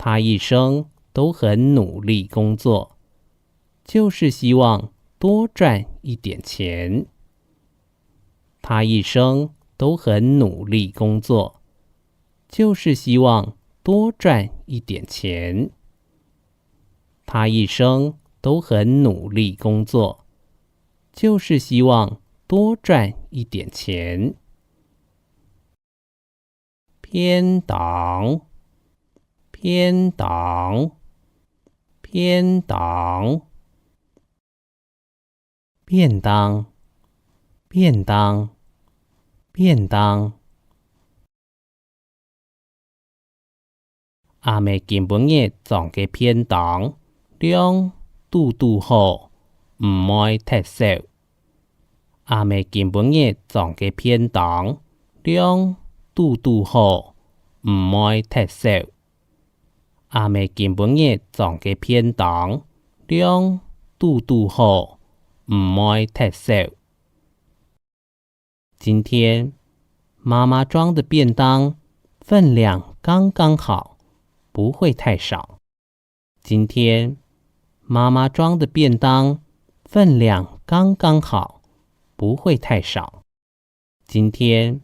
他一生都很努力工作，就是希望多赚一点钱。他一生都很努力工作，就是希望多赚一点钱。他一生都很努力工作，就是希望多赚一点钱。偏党，偏党，偏党。便当，便当，便当。阿妹根本嘅撞嘅便当，量嘟嘟好，唔爱太少。阿妹根本嘅撞嘅便当，量嘟嘟好，唔爱太少。阿妹根本嘅撞嘅便当，量嘟嘟好，唔爱太少。今天妈妈装的便当分量刚刚好，不会太少。今天妈妈装的便当分量刚刚好，不会太少。今天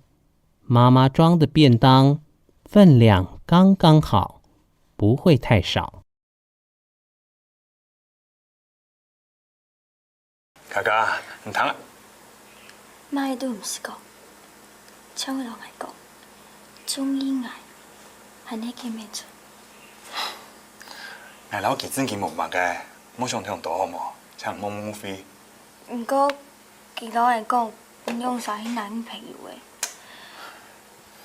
妈妈装的便当分量刚刚好，不会太少。卡卡，唔通啊！哪都唔是讲，像我老爱讲，中医爱，还你见面出。我老记真见木目嘅，冇上听到好冇？请摸摸飞。不过，佢老爱讲，唔用啥去男朋友诶。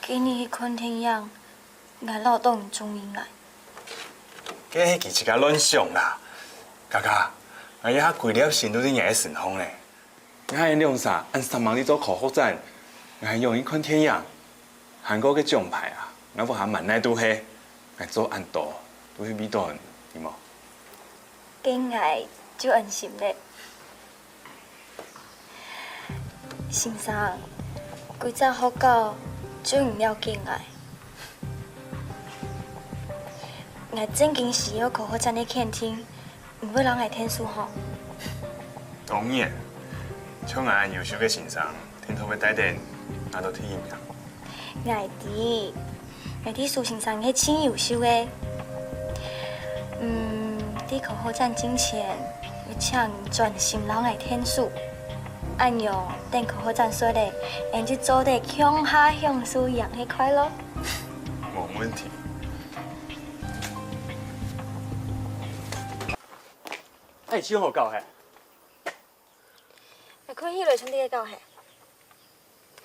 今日去看天样，我老当唔中医爱。嗰迄是一个乱想啦，卡卡，我一下规粒心都伫硬顺风咧。我还用啥？按3万里做考核战，我还用一看天样，韩国嘅奖牌啊，我不还蛮耐都嘿，我做按多，都去比到，对冇？今爱就安心咧。先生，规则好教，就唔了紧爱。我正经是要考核战的肯听，唔会人爱听书吼。当然，像我优秀嘅先生，天头要带电，我都体验啦。我哋苏先生係真優秀嘅。啲考核戰之前，要請專心留愛聽書，按樣等考核戰說咧，人就做得向下向書一樣嘅快樂。冇問題。哎，超好教係，你看迄類像啲嘅教係，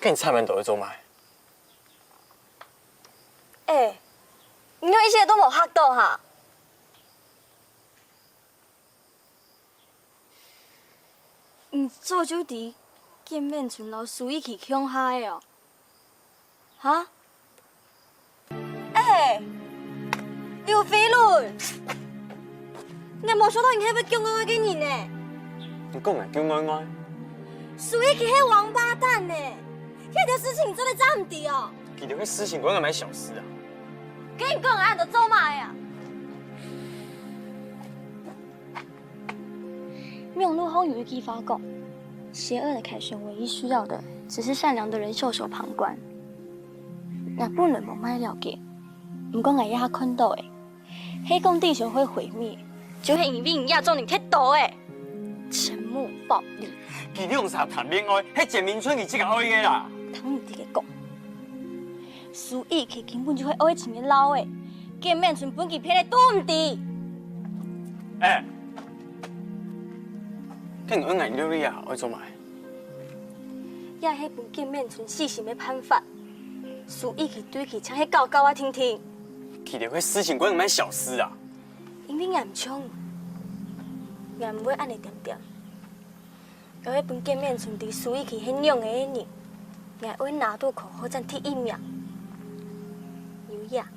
跟你差唔多去做埋。你一切都冇學到哈。做就啲見面存老師一起向下嘅哦，哈？劉飛倫，你冇想到你係要叫我嘅人呢？你講人叫愛愛，蘇一起係王八蛋呢，呢條事情真係真唔對哦。其實佢事情講係咪小事啊？跟你講俺就做嘛呀？命路后有一句话讲，邪恶的凯旋唯一需要的只是善良的人袖手旁观。我本来冇买了解，不过我一下看到的，黑宫地球会毁灭，就是因为亚洲人太多的沉默暴力。其實用啥談戀愛？係鄭明春佢即個愛嘅啦。聽唔啲嘅講，蘇意佢根本就係愛情嘅撈的，見面存本期騙你都唔啲。跟我硬了你啊，愛做埋。也係本見面存細心嘅辦法，蘇意佢對佢請係教教我聽聽。其實佢事情講係咪小事啊？因為我唔衝，我唔會按你點點。有迄本見面存佇蘇意佢很勇嘅人，我會拿到口好戰第一名。有呀，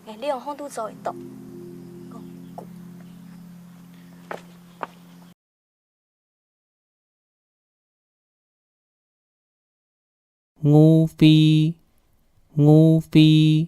我利用風度做會到。烏飛，烏飛。